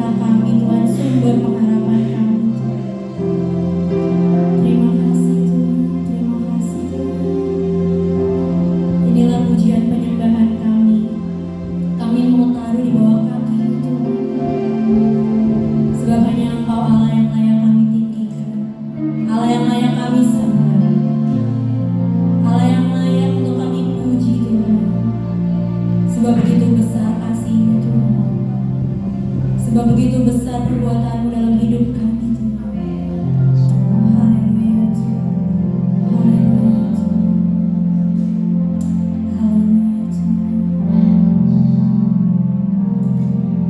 sukacita kami Tuhan, sumber pengharapan kami. Terima kasih Tuhan, terima kasih Tuhan. Inilah pujian penyembahan kami. Kami mau taruh di bawah kaki Tuhan. Sebab hanya Engkau Allah yang layak kami tinggikan, Allah yang layak kami sembah, Allah yang layak untuk kami puji Tuhan. Sebab begitu besar kasih-Mu Tuhan, sebab begitu besar perbuatan-Mu dalam hidup kami Tuhan. Haleluya Tuhan, haleluya Tuhan, haleluya Tuhan.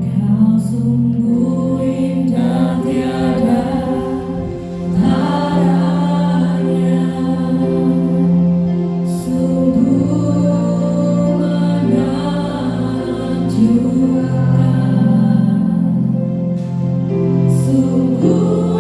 Kau sungguh indah tiada taranya, sungguh menakjubkan, sungguh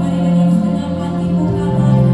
Mari dengan segenap hatimu katakan.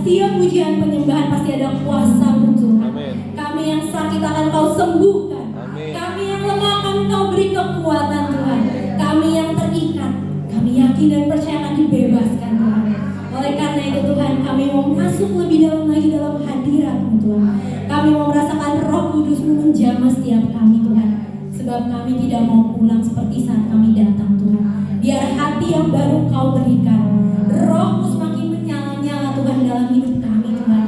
Setiap pujian penyembahan pasti ada kuasa-Mu Tuhan. Kami yang sakit akan Kau sembuhkan. Kami yang lemah akan Kau beri kekuatan Tuhan. Kami yang terikat, kami yakin dan percaya akan dibebaskan Tuhan. Oleh karena itu Tuhan, kami mau masuk lebih dalam lagi dalam hadirat-Mu Tuhan. Kami mau merasakan Roh Kudus-Mu menjamah setiap kami Tuhan. Sebab kami tidak mau pulang seperti saat kami datang Tuhan. Biar hati yang baru Kau berikan, Roh-Mu semakin menyala-nyala Tuhan dalam hidup kami Tuhan.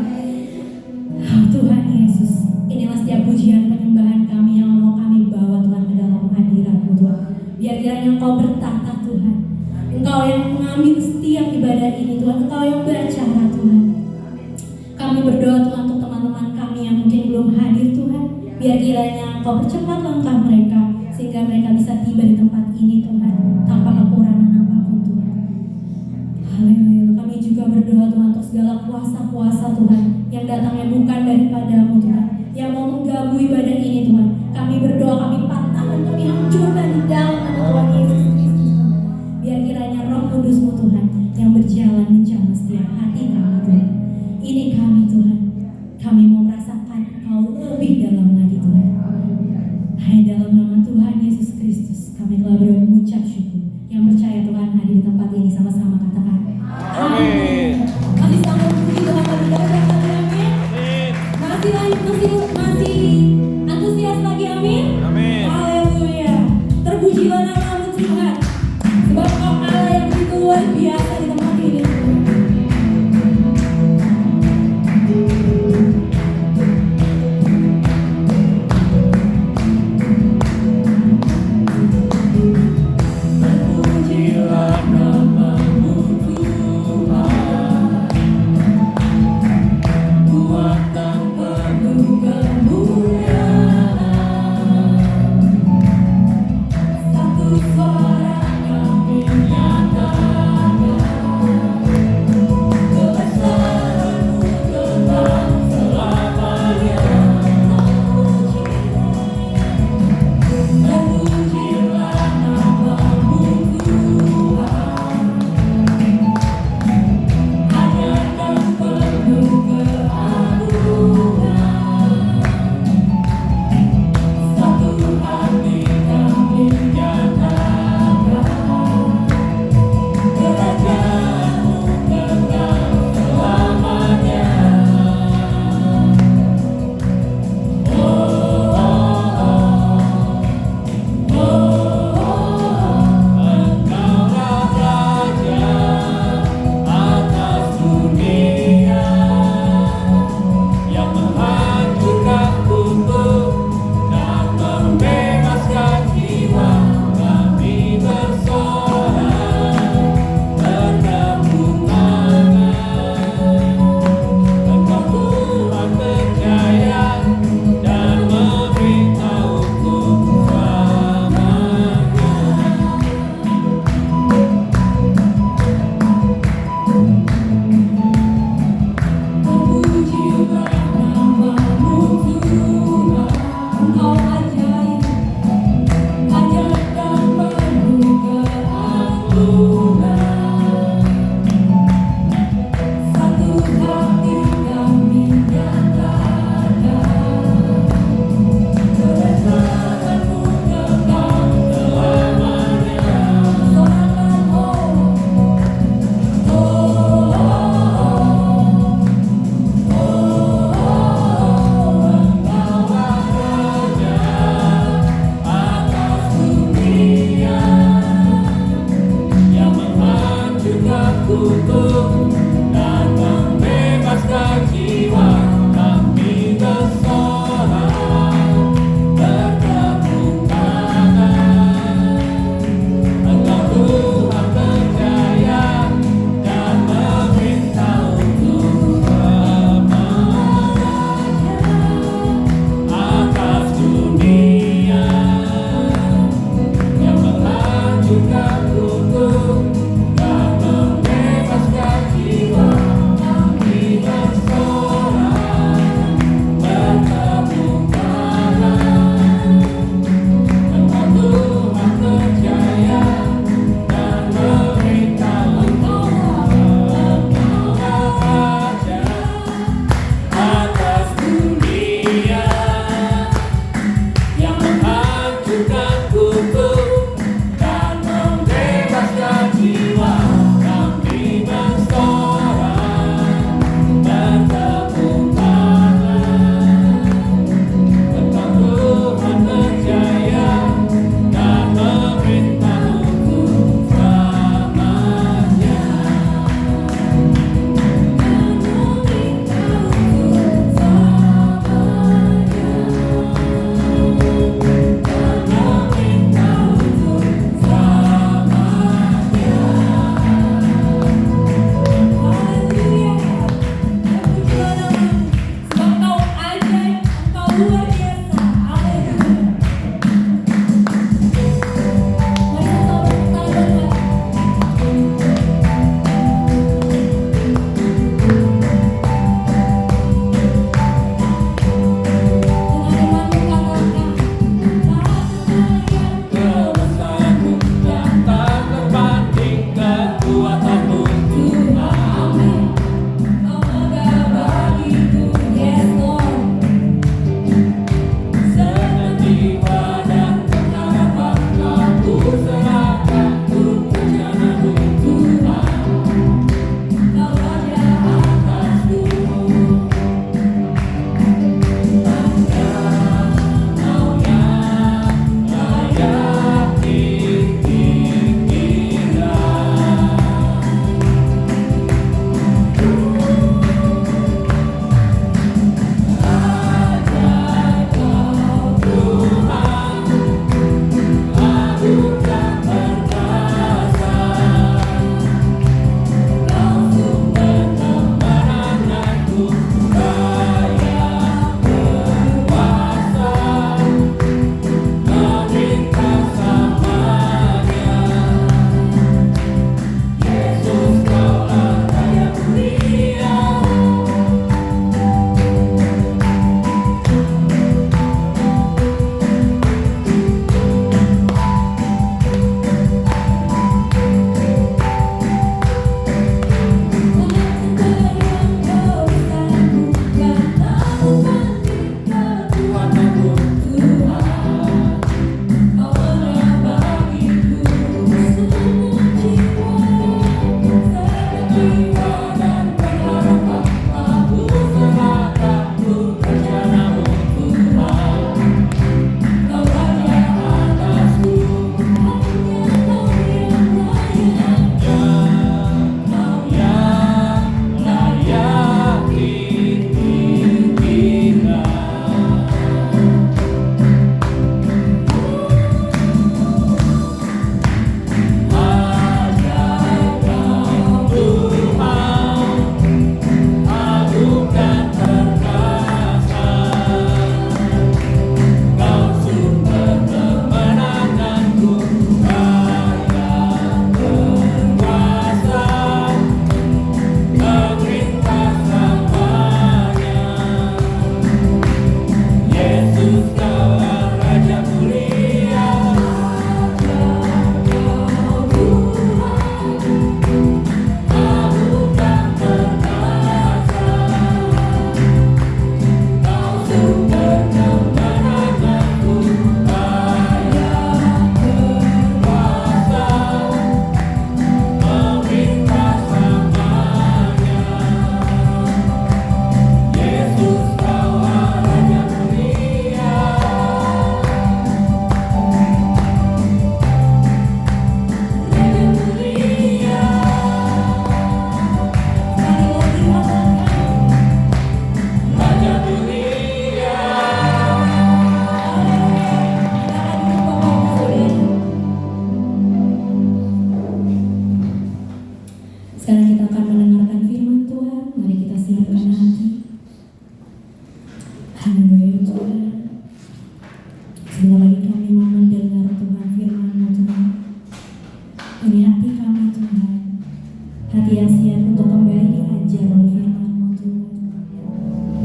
Oh, Tuhan Yesus, inilah setiap pujian penyembahan kami yang mau kami bawa Tuhan ke dalam hadirat-Mu Tuhan. Biar kiranya Engkau bertata Tuhan. Engkau yang mengambil setiap ibadah ini Tuhan. Engkau yang berbicara Tuhan. Kami berdoa Tuhan untuk teman-teman kami yang mungkin belum hadir Tuhan. Biar kiranya Engkau percepat langkah mereka sehingga mereka bisa tiba di tempat ini Tuhan tanpa kekurangan apapun Tuhan. Haleluya. Kami juga berdoa Tuhan untuk segala kuasa-kuasa Tuhan yang datangnya bukan daripada-Mu Tuhan, yang mau mengganggu ibadah ini Tuhan. Kami berdoa, kami patahkan, kami hancurkan di dalam nama Tuhan Yesus Kristus. Biar kiranya Roh Kudus-Mu Tuhan yang berjalan menjamah setiap hati kami Tuhan. Ini kami Tuhan. Kami mau merasakan Kau lebih dalam lagi Tuhan. Hanya dalam nama Tuhan Yesus Kristus kami telah berdoa mengucap syukur. Yang percaya Tuhan hadir di tempat ini sama-sama katakan amin. Masih sanggup puji Tuhan lebih dalam lagi amin. Masih antusias lagi amin. Haleluya. Terpujilah nama-Mu Tuhan. Sebab Kau Allah yang begitu luar biasa di tempat ini Tuhan.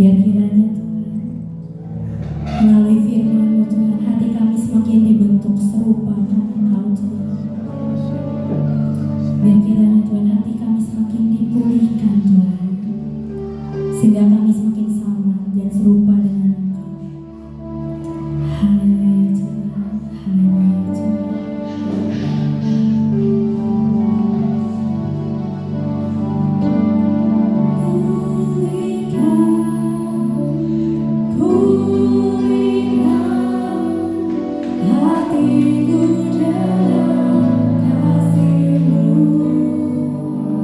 Biar kiranya Tuhan, melalui firman-Mu Tuhan, hati kami semakin dibentuk serupa dengan Engkau Tuhan. Biar kiranya Tuhan, hati kami semakin dipulihkan Tuhan, sehingga kami semakin sama dan serupa dengan Engkau. Haleluya Tuhan, haleluya Tuhan.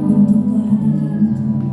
Bentuklah hati kami Tuhan.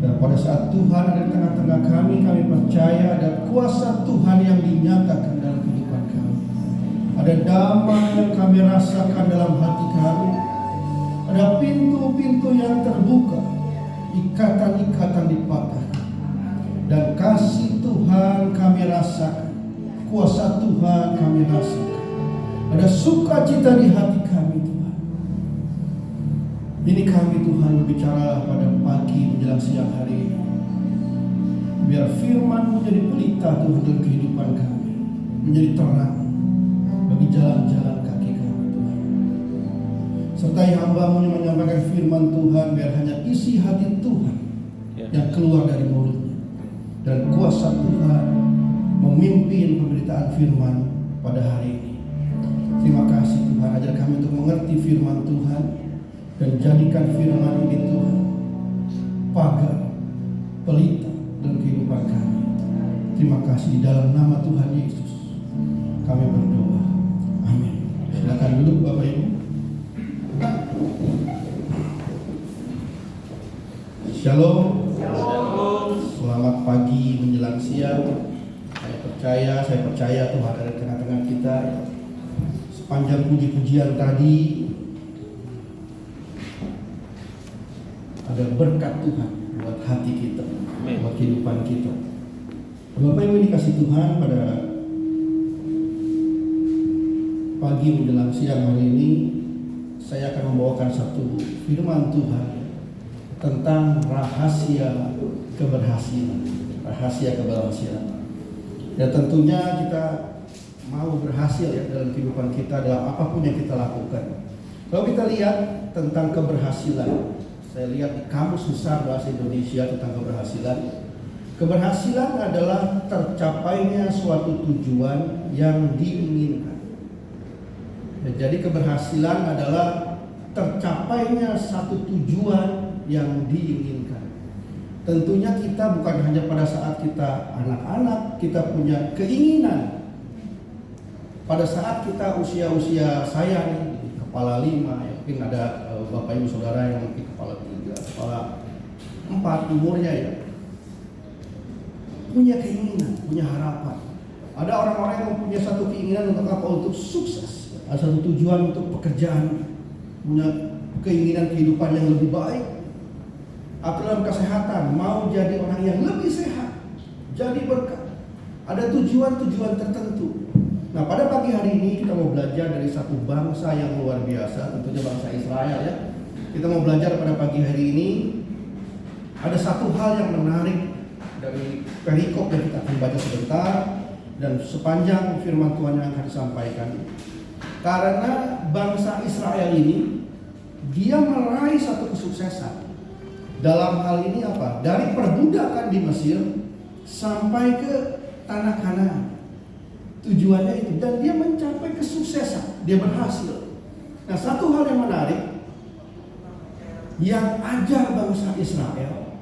Dan pada saat Tuhan ada di tengah-tengah kami percaya ada kuasa Tuhan yang dinyatakan dalam kehidupan kami. Ada damai yang kami rasakan dalam hati kami. Ada pintu-pintu yang terbuka, ikatan-ikatan dipatahkan. Dan kasih Tuhan kami rasakan, kuasa Tuhan kami rasakan. Ada sukacita di hati kami, Tuhan. Ini kami, Tuhan, berbicara pada pagi menjelang siang hari ini. Biar firman menjadi pelita, Tuhan, dalam kehidupan kami, menjadi terang bagi jalan-jalan kaki kami, Tuhan. Sertai hamba-Mu yang menyampaikan firman Tuhan, biar hanya isi hati Tuhan yang keluar dari mulutnya. Dan kuasa Tuhan memimpin pemberitaan firman pada hari ini. Terima kasih Tuhan, ajar kami untuk mengerti firman Tuhan dan jadikan firman ini Tuhan pagar, pelita dalam kehidupan kami. Terima kasih di dalam nama Tuhan Yesus kami berdoa. Amin. Silakan duduk Bapak Ibu. Shalom. Selamat pagi menjelang siang. Saya percaya Tuhan ada di tengah-tengah kita. Sepanjang puji-pujian tadi ada berkat Tuhan buat hati kita, buat kehidupan kita. Bapak Ibu dikasih Tuhan, pada pagi menjelang siang hari ini saya akan membawakan satu firman Tuhan tentang rahasia keberhasilan. Rahasia keberhasilan. Ya tentunya kita mau berhasil ya dalam kehidupan kita, dalam apapun yang kita lakukan. Kalau kita lihat tentang keberhasilan, saya lihat di Kamus Besar Bahasa Indonesia tentang keberhasilan. Keberhasilan adalah tercapainya suatu tujuan yang diinginkan. Ya, jadi keberhasilan adalah tercapainya satu tujuan yang diinginkan. Tentunya kita bukan hanya pada saat kita anak-anak, kita punya keinginan. Pada saat kita usia-usia saya nih, kepala 5, ya, mungkin ada Bapak Ibu Saudara yang mungkin kepala 3, kepala 4 umurnya ya. Punya keinginan, punya harapan. Ada orang-orang yang mempunyai satu keinginan untuk apa? Untuk sukses. Ada satu tujuan untuk pekerjaan, punya keinginan kehidupan yang lebih baik. Atau dalam kesehatan, mau jadi orang yang lebih sehat, jadi berkat. Ada tujuan-tujuan tertentu. Nah, pada pagi hari ini kita mau belajar dari satu bangsa yang luar biasa, tentunya bangsa Israel ya. Kita mau belajar pada pagi hari ini. Ada satu hal yang menarik dari perikop yang kita akan baca sebentar dan sepanjang firman Tuhan yang akan disampaikan. Karena bangsa Israel ini dia meraih satu kesuksesan. Dalam hal ini apa? Dari perbudakan di Mesir sampai ke tanah Kanaan. Tujuannya itu, dan dia mencapai kesuksesan, dia berhasil. Nah, satu hal yang menarik yang ajar bangsa Israel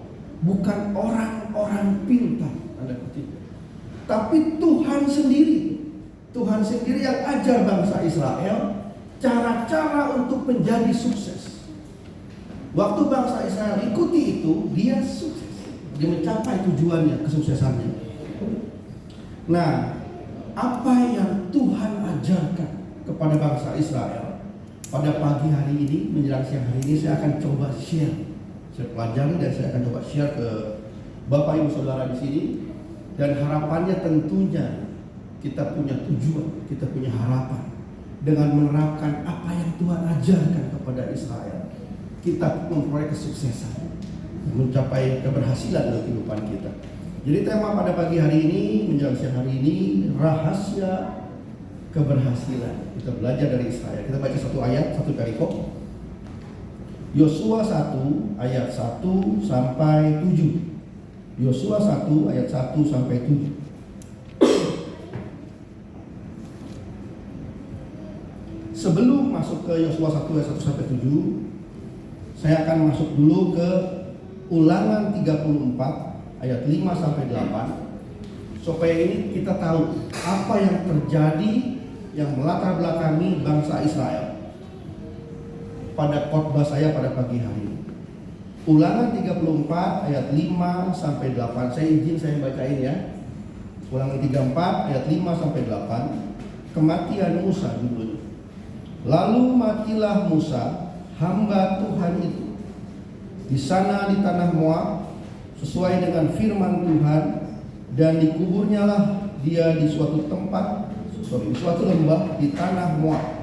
bukan orang-orang pintar, tanda kutip, tapi Tuhan sendiri. Tuhan sendiri yang ajar bangsa Israel cara-cara untuk menjadi sukses. Waktu bangsa Israel ikuti itu, dia sukses. Dia mencapai tujuannya, kesuksesannya. Nah, apa yang Tuhan ajarkan kepada bangsa Israel pada pagi hari ini, menjelang siang hari ini, saya akan coba share. Saya pelajari dan saya akan coba share ke Bapak Ibu Saudara di sini. Dan harapannya tentunya kita punya tujuan, kita punya harapan dengan menerapkan apa yang Tuhan ajarkan kepada Israel. Kita memperoleh kesuksesan, mencapai keberhasilan dalam kehidupan kita. Jadi tema pada pagi hari ini, menjelang siang hari ini, rahasia keberhasilan. Kita belajar dari Israel. Kita baca satu ayat, satu perikop. Yosua 1 ayat 1 sampai 7. Yosua 1 ayat 1 sampai 7. Sebelum masuk ke Yosua 1 ayat 1 sampai 7, saya akan masuk dulu ke Ulangan 34 ayat 5 sampai 8 supaya ini kita tahu apa yang terjadi yang melatar belakangi bangsa Israel pada khotbah saya pada pagi hari ini. Ulangan 34 ayat 5 sampai 8. Saya bacain ya. Ulangan 34 ayat 5 sampai 8. Kematian Musa judulnya. Lalu matilah Musa, hamba Tuhan itu, di sana di tanah Moab, sesuai dengan firman Tuhan, dan dikuburnyalah dia di suatu lembah di tanah Moab,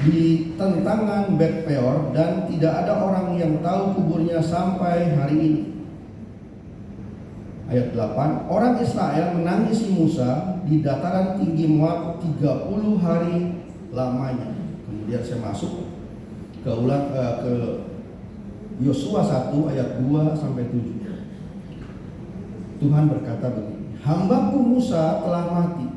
di tentangan Bet Peor, dan tidak ada orang yang tahu kuburnya sampai hari ini. Ayat 8, orang Israel menangisi Musa di dataran tinggi Moab 30 hari lamanya. Kemudian saya masuk ke Yosua 1 ayat 2 sampai 7. Tuhan berkata begini, hambaku Musa telah mati,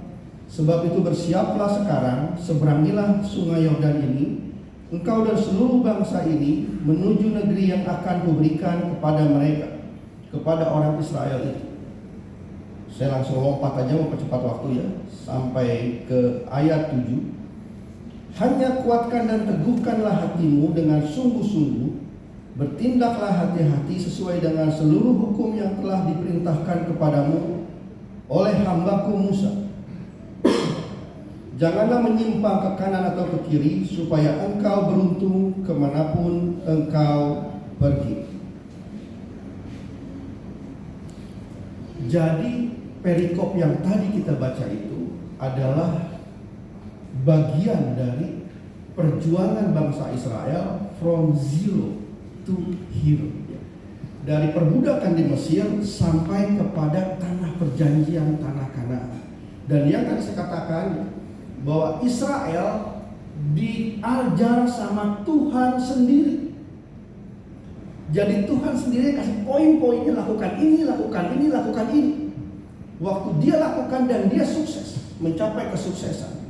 sebab itu bersiaplah sekarang, seberangilah sungai Yordan ini, engkau dan seluruh bangsa ini, menuju negeri yang akan kuberikan kepada mereka, kepada orang Israel itu. Saya langsung lompat aja, mempercepat waktu ya, sampai ke ayat 7. Hanya kuatkan dan teguhkanlah hatimu dengan sungguh-sungguh, bertindaklah hati-hati sesuai dengan seluruh hukum yang telah diperintahkan kepadamu oleh hambaku Musa. Janganlah menyimpang ke kanan atau ke kiri, supaya engkau beruntung kemanapun engkau pergi. Jadi perikop yang tadi kita baca itu adalah bagian dari perjuangan bangsa Israel from zero to hero, dari perbudakan di Mesir sampai kepada tanah perjanjian, tanah Kanaan. Dan yang tadi saya katakan bahwa Israel diajar sama Tuhan sendiri. Jadi Tuhan sendiri kasih poin-poinnya, lakukan ini, lakukan ini, lakukan ini. Waktu dia lakukan dan dia sukses, mencapai kesuksesan.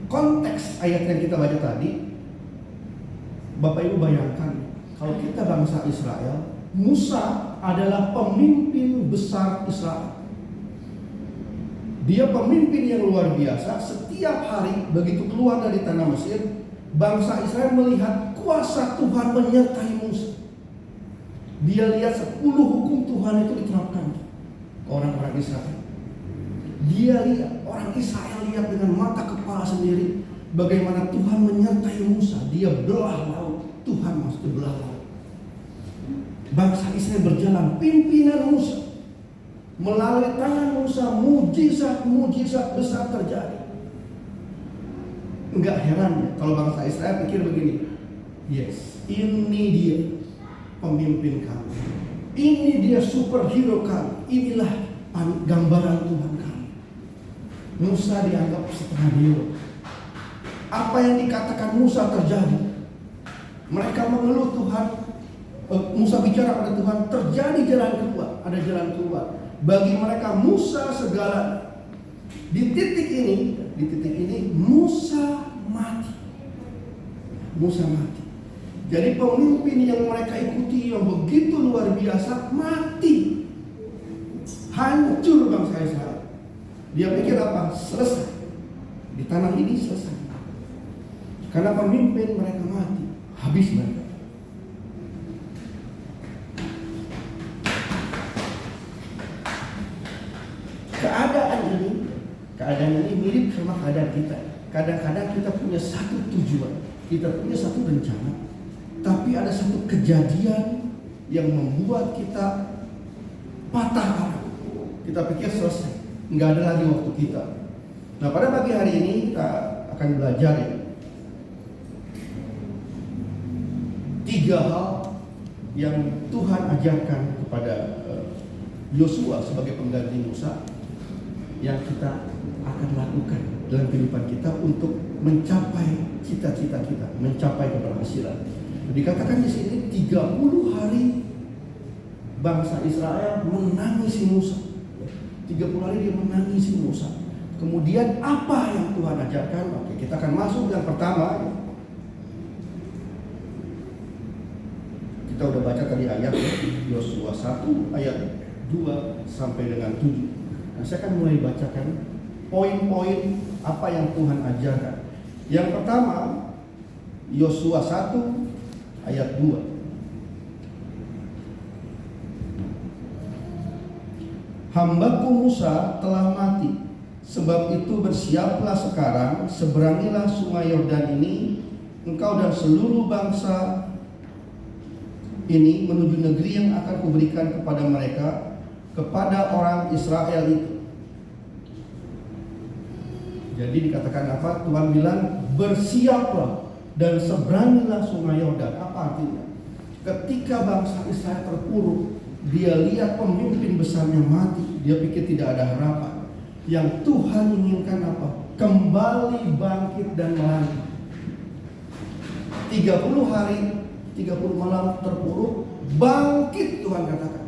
Konteks ayat yang kita baca tadi, Bapak Ibu bayangkan, kalau kita bangsa Israel, Musa adalah pemimpin besar Israel. Dia pemimpin yang luar biasa. Setiap hari begitu keluar dari tanah Mesir, bangsa Israel melihat kuasa Tuhan menyertai Musa. Dia lihat 10 hukum Tuhan itu diterapkan ke orang-orang Israel. Dia lihat, orang Israel lihat dengan mata kepala sendiri bagaimana Tuhan menyertai Musa. Dia belah laut, Tuhan masuk belah laut. Bangsa Israel berjalan, pimpinan Musa, melalui tangan Musa, mujizat-mujizat besar terjadi. Enggak heran ya kalau bangsa Israel pikir begini, yes, ini dia pemimpin kami, ini dia superhero kami, inilah gambaran Tuhan kami. Musa dianggap setengah dewa. Apa yang dikatakan Musa terjadi. Mereka mengeluh Tuhan. Musa bicara pada Tuhan, terjadi jalan keluar, ada jalan keluar. Bagi mereka Musa segala. Di titik ini Musa mati. Musa mati. Jadi pemimpin yang mereka ikuti yang begitu luar biasa mati. Hancur bangsa Israel. Dia pikir apa? Selesai. Di tanah ini selesai. Karena pemimpin mereka mati. Habis mereka. Keadaan ini mirip sama keadaan kita. Kadang-kadang kita punya satu tujuan, kita punya satu rencana, tapi ada satu kejadian yang membuat kita patah arah. Kita pikir selesai, nggak ada lagi waktu kita. Nah, pada pagi hari ini kita akan belajar ya, 3 hal yang Tuhan ajarkan kepada Yosua sebagai pengganti Musa, yang kita akan lakukan dalam kehidupan kita untuk mencapai cita-cita kita, mencapai keberhasilan. Dikatakan di sini 30 hari bangsa Israel menangisi Musa. 30 hari dia menangisi Musa. Kemudian apa yang Tuhan ajarkan? Oke, kita akan masuk yang pertama. Kita udah baca tadi ayat Yosua 1 ayat 2 sampai dengan 7. Nah, saya akan mulai bacakan poin-poin apa yang Tuhan ajarkan. Yang pertama, Yosua 1 ayat 2. Hambaku Musa telah mati, sebab itu bersiaplah sekarang, seberangilah sungai Yordan ini, engkau dan seluruh bangsa ini menuju negeri yang akan kuberikan kepada mereka, kepada orang Israel itu. Jadi dikatakan apa? Tuhan bilang bersiaplah dan seberangilah sungai Yordan. Apa artinya? Ketika bangsa Israel terpuruk, dia lihat pemimpin besarnya mati, dia pikir tidak ada harapan. Yang Tuhan inginkan apa? Kembali bangkit dan melangkah. 30 hari, 30 malam terpuruk, bangkit, Tuhan katakan.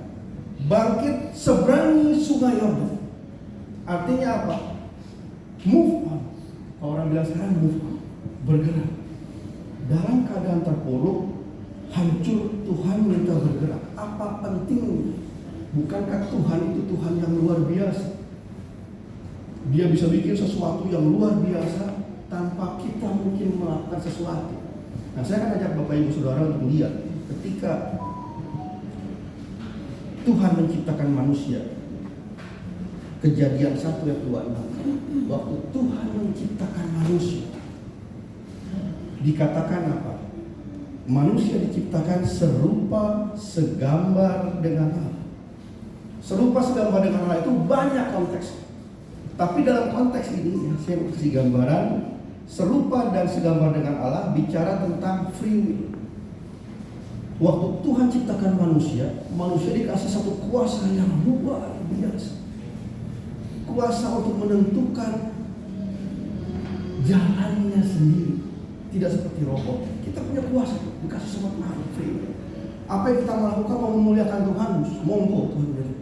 Bangkit seberangi sungai Yordan. Artinya apa? Move on. Orang bilang sekarang move on, bergerak. Dalam keadaan terpuruk, hancur, Tuhan minta bergerak. Apa pentingnya? Bukankah Tuhan itu Tuhan yang luar biasa? Dia bisa bikin sesuatu yang luar biasa tanpa kita mungkin melakukan sesuatu. Nah, saya akan ajak Bapak Ibu Saudara untuk melihat ketika Tuhan menciptakan manusia. Kejadian 1 ayat 26. Waktu Tuhan menciptakan manusia, dikatakan apa? Manusia diciptakan serupa segambar dengan Allah. Serupa segambar dengan Allah itu banyak konteks. Tapi dalam konteks ini saya kasih gambaran serupa dan segambar dengan Allah bicara tentang free will. Waktu Tuhan ciptakan manusia, manusia dikasih satu kuasa yang luar biasa. Kuasa untuk menentukan jalannya sendiri. Tidak seperti robot. Kita punya kuasa, dikasih sama Tuhan free. Apa yang kita melakukan, mau memuliakan Tuhan, monggo Tuhan bilang.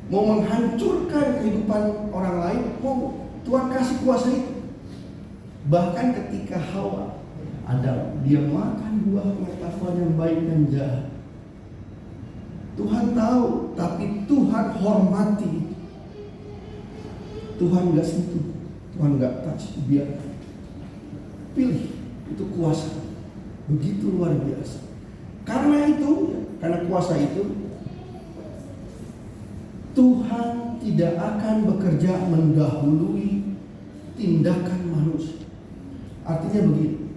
Mau menghancurkan kehidupan orang lain, monggo. Tuhan kasih kuasa itu. Bahkan ketika Hawa, Adam, dia makan buah pengetahuan yang baik dan jahat. Tuhan tahu, tapi Tuhan hormati. Tuhan gak sentuh, Tuhan gak touch, biar pilih, itu kuasa begitu luar biasa. Karena itu, karena kuasa itu, Tuhan tidak akan bekerja mendahului tindakan manusia. Artinya begini,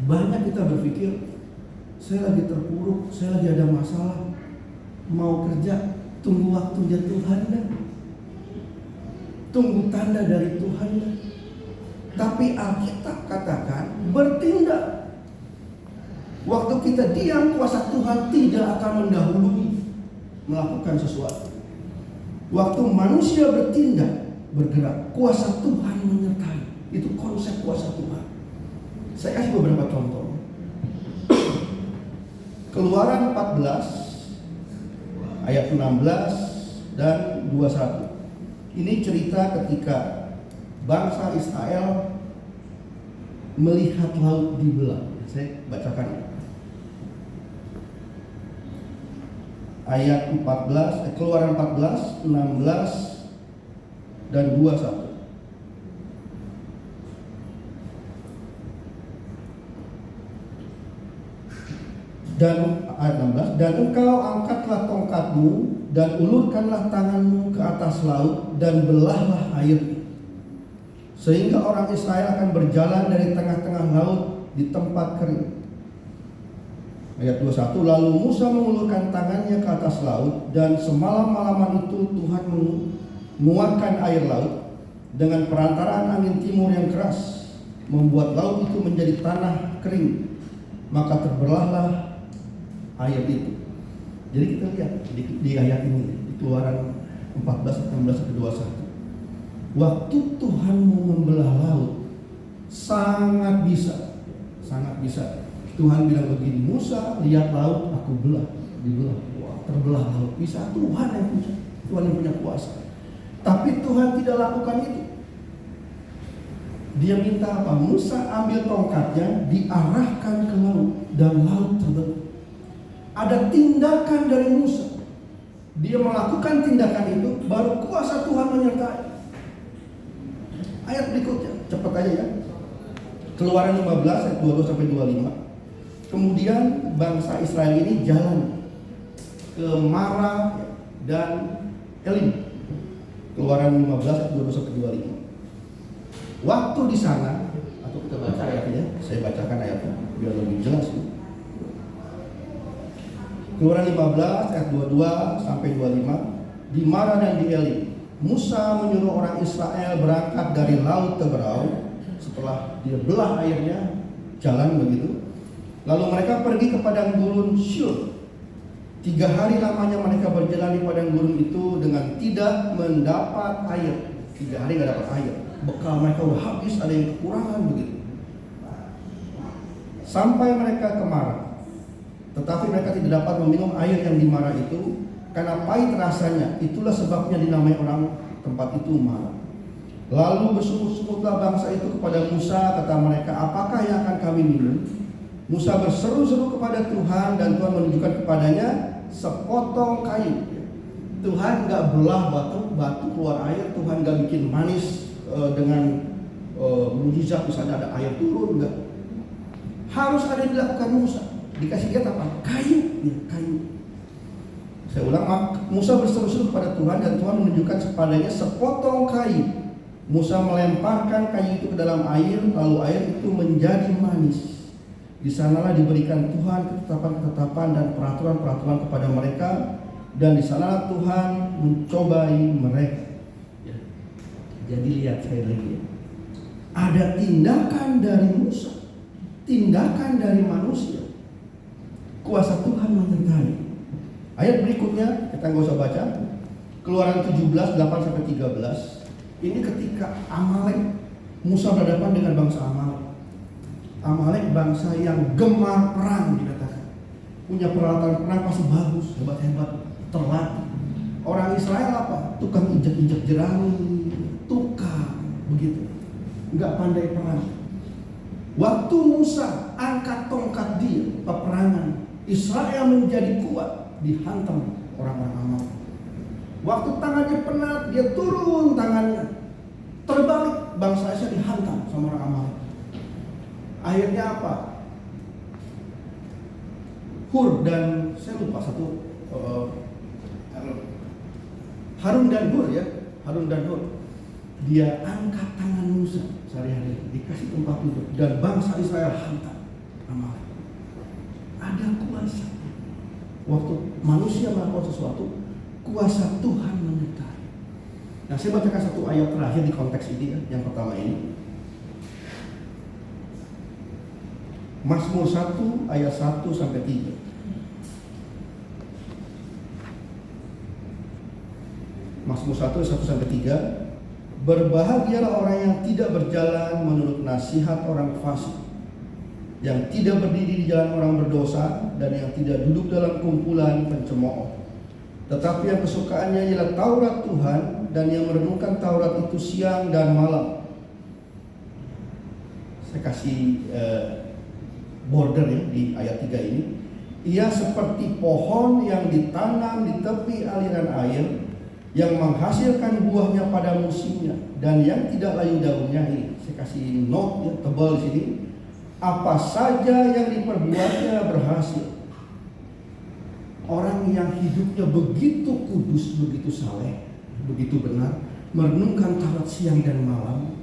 banyak kita berpikir, saya lagi terpuruk, saya lagi ada masalah, mau kerja, tunggu waktunya Tuhan dah. Tunggu tanda dari Tuhan dah. Tapi Alkitab katakan bertindak. Waktu kita diam, kuasa Tuhan tidak akan mendahului melakukan sesuatu. Waktu manusia bertindak, bergerak, kuasa Tuhan menyertai. Itu konsep kuasa Tuhan. Saya kasih beberapa contoh. Keluaran 14 ayat 16 dan 21. Ini cerita ketika bangsa Israel melihat laut dibelah. Saya bacakan. Ayat 14, Keluaran 14, 16 dan 21. Dan ayat 16, dan engkau angkatlah tongkatmu dan ulurkanlah tanganmu ke atas laut dan belahlah air, sehingga orang Israel akan berjalan dari tengah-tengah laut di tempat kering. Ayat 21, lalu Musa mengulurkan tangannya ke atas laut, dan semalam-malaman itu Tuhan menguatkan air laut dengan perantaraan angin timur yang keras, membuat laut itu menjadi tanah kering, maka terbelahlah air itu. Jadi kita lihat di ayat ini, di Keluaran 14, 16-21. Waktu Tuhan mau membelah laut, sangat bisa. Tuhan bilang begini, Musa lihat laut, aku belah, dibelah. Wah, terbelah laut. Bisa, Tuhan yang punya kuasa. Tapi Tuhan tidak lakukan itu. Dia minta apa? Musa ambil tongkatnya, diarahkan ke laut, dan laut terbelah. Ada tindakan dari Musa. Dia melakukan tindakan itu, baru kuasa Tuhan menyertai. Ayat berikutnya, cepat aja ya. Keluaran 15 ayat 22-25. Kemudian bangsa Israel ini jalan ke Mara dan Elim. Keluaran 15 ayat 22-25. Waktu di sana, atau kita baca ayatnya, saya bacakan ayatnya biar lebih jelas. Keluaran 15 ayat 22 sampai 25. Di Mara dan di Elim, Musa menyuruh orang Israel berangkat dari laut Teberau. Setelah dia belah airnya, jalan begitu. Lalu mereka pergi ke padang gurun Shur. 3 hari lamanya mereka berjalan di padang gurun itu dengan tidak mendapat air. 3 hari nggak dapat air. Bekal mereka udah habis, ada yang kekurangan begitu. Sampai mereka ke Mara. Tetapi mereka tidak dapat meminum air yang di Mara itu karena pahit rasanya. Itulah sebabnya dinamai orang tempat itu Mara. Lalu bersungut-sungutlah bangsa itu kepada Musa, kata mereka, apakah yang akan kami minum? Musa berseru-seru kepada Tuhan dan Tuhan menunjukkan kepadanya sepotong kayu. Tuhan nggak belah batu keluar air. Tuhan nggak bikin manis dengan mujizat misalnya ada air turun, enggak. Harus ada yang dilakukan Musa. Dikasih lihat apa? Kayu, ya, kayu. Saya ulang, Musa berseru-seru kepada Tuhan dan Tuhan menunjukkan kepadanya sepotong kayu. Musa melemparkan kayu itu ke dalam air, lalu air itu menjadi manis. Di sanalah diberikan Tuhan ketetapan-ketetapan dan peraturan-peraturan kepada mereka, dan di sanalah Tuhan mencobai mereka. Ya. Jadi lihat saya lagi ya. Ada tindakan dari Musa, tindakan dari manusia. Kuasa Tuhan menyertai. Ayat berikutnya kita nggak usah baca. Keluaran 17 8-13. Ini ketika Amalek, Musa berhadapan dengan bangsa Amalek. Amalek bangsa yang gemar perang dikatakan. Punya peralatan perang pasti bagus, hebat-hebat, terlatih. Orang Israel apa? Tukang injak-injak jerami, tukang begitu. Enggak pandai perang. Waktu Musa angkat tongkat dia, peperangan, Israel menjadi kuat, dihantam orang-orang Amalek. Waktu tangannya penat, dia turun tangannya, terbalik, bangsa Israel dihantam sama orang Amalek. Akhirnya apa? Hur dan saya lupa satu Harun dan Hur ya, Harun dan Hur. Dia angkat tangan Musa sehari-hari, dikasih tempat duduk, dan bangsa Israel hantam Amalek. Ada kuasa. Waktu manusia melakukan sesuatu, kuasa Tuhan menyertai. Nah, saya bacakan satu ayat terakhir di konteks ini ya, yang pertama ini. Mazmur 1 ayat 1 sampai 3. Mazmur 1 ayat 1 sampai 3. Berbahagialah orang yang tidak berjalan menurut nasihat orang fasik, yang tidak berdiri di jalan orang berdosa, dan yang tidak duduk dalam kumpulan pencemooh. Tetapi yang kesukaannya ialah Taurat Tuhan, dan yang merenungkan Taurat itu siang dan malam. Saya kasih border ya di ayat 3 ini. Ia seperti pohon yang ditanam di tepi aliran air, yang menghasilkan buahnya pada musimnya, dan yang tidak layu daunnya. Ini saya kasih note ya, tebal di sini. Apa saja yang diperbuatnya berhasil. Orang yang hidupnya begitu kudus, begitu saleh, begitu benar, merenungkan Taurat siang dan malam,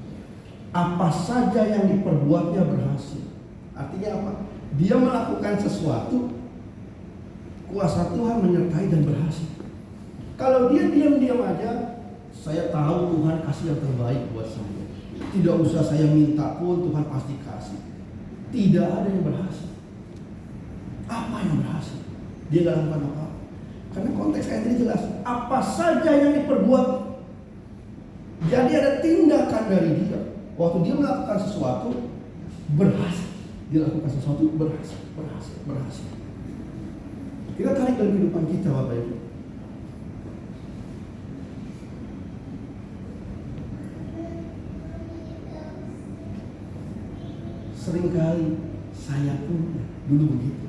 apa saja yang diperbuatnya berhasil. Artinya apa? Dia melakukan sesuatu, kuasa Tuhan menyertai dan berhasil. Kalau dia diam-diam aja, saya tahu Tuhan kasih yang terbaik buat saya. Tidak usah saya minta pun Tuhan pasti kasih. Tidak ada yang berhasil. Apa yang berhasil? Dia nggak lakukan apa-apa. Karena konteks ayat ini jelas. Apa saja yang diperbuat. Jadi ada tindakan dari dia. Waktu dia melakukan sesuatu, berhasil. Dia lakukan sesuatu, berhasil. Kita tarik dalam kehidupan kita, Bapak Ibu. Seringkali saya pun dulu begitu.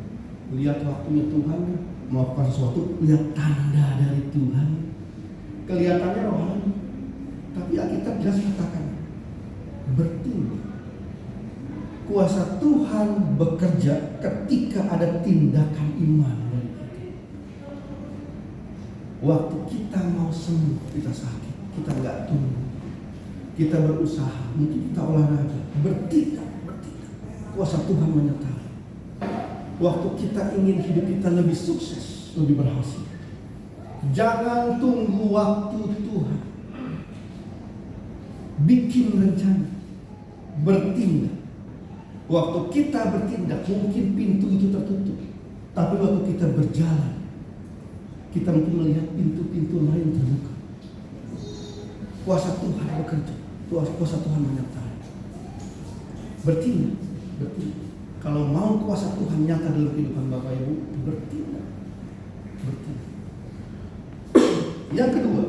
Lihat waktunya Tuhan melakukan sesuatu, lihat tanda dari Tuhan. Kelihatannya rohani, tapi Alkitab jelas katakan bertindak. Kuasa Tuhan bekerja ketika ada tindakan iman dari kita. Waktu kita mau sembuh, kita sakit, kita nggak tunggu. Kita berusaha, mungkin kita olahraga, bertindak. Kuasa Tuhan menyertai. Waktu kita ingin hidup kita lebih sukses, lebih berhasil, jangan tunggu waktu Tuhan. Bikin rencana, bertindak. Waktu kita bertindak, mungkin pintu itu tertutup, tapi waktu kita berjalan, kita mungkin melihat pintu-pintu lain terbuka. Kuasa Tuhan bekerja, kuasa Tuhan menyertai. Bertindak. Kalau mau kuasa Tuhan nyata dalam kehidupan Bapak Ibu, bertindak. Yang kedua,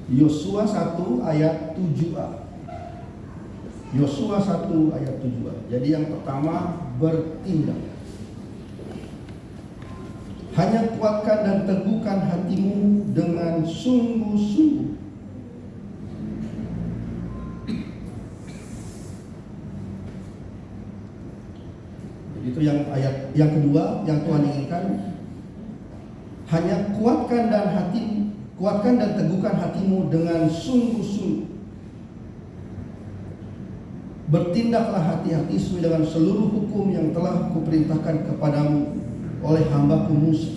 Yosua 1 ayat 7a. Yosua 1 ayat 7a. Jadi yang pertama, bertindak. Hanya kuatkan dan teguhkan hatimu dengan sungguh-sungguh. Itu yang ayat yang kedua yang Tuhan inginkan. Hanya kuatkan dan teguhkan hatimu dengan sungguh-sungguh. Bertindaklah hati-hati sesuai dengan seluruh hukum yang telah kuperintahkan kepadamu oleh hamba-Ku Musa.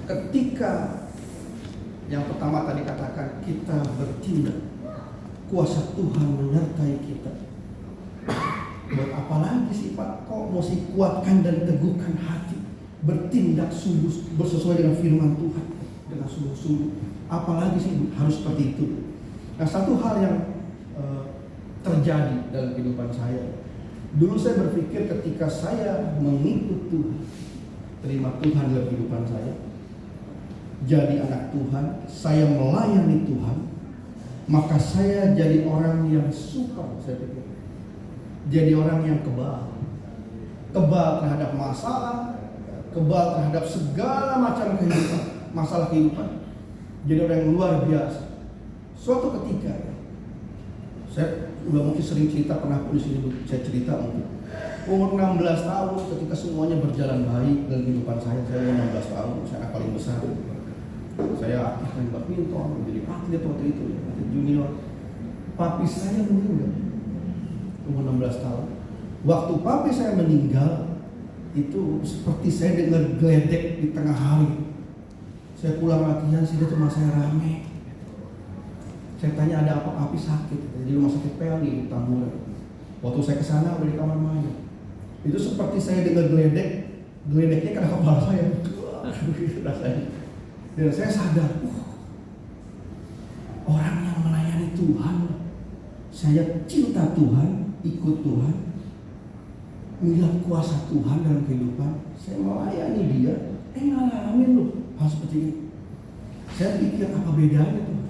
Ketika yang pertama tadi katakan kita bertindak, kuasa Tuhan menyertai kita. Buat apa lagi sih Pak? Kok mesti kuatkan dan teguhkan hati, bertindak sungguh bersesuai dengan firman Tuhan dengan sungguh-sungguh. Apalagi sih harus seperti itu. Nah, satu hal yang terjadi dalam kehidupan saya. Dulu saya berpikir ketika saya mengikut Tuhan, terima Tuhan dalam kehidupan saya, jadi anak Tuhan, saya melayani Tuhan, maka saya jadi orang yang super, saya pikir. Jadi orang yang kebal terhadap masalah, kebal terhadap segala macam kehidupan, masalah kehidupan. Jadi orang yang luar biasa. Suatu ketika, saya udah mungkin sering cerita, pernah di sini saya cerita mungkin. Umur 16 tahun ketika semuanya berjalan baik dalam kehidupan saya umur 16 tahun, saya anak paling besar. Saya aktif main badminton, jadi atlet waktu itu, atlet junior. Papi saya meninggal umur 16 tahun. Waktu papi saya meninggal, itu seperti saya dengar geledek di tengah hari. Saya pulang latihan, sih cuma saya rame. Saya tanya ada apa, papi sakit, di rumah sakit Pelni di Tamburan. Waktu saya kesana udah di kamar mayat. Itu seperti saya dengar geledeknya kena kepala saya. Rasanya. Dan saya sadar, orang yang melayani Tuhan, saya cinta Tuhan, ikut Tuhan, melihat kuasa Tuhan dalam kehidupan, saya melayani dia, ngalamin loh hal seperti ini. Saya pikir apa bedanya Tuhan?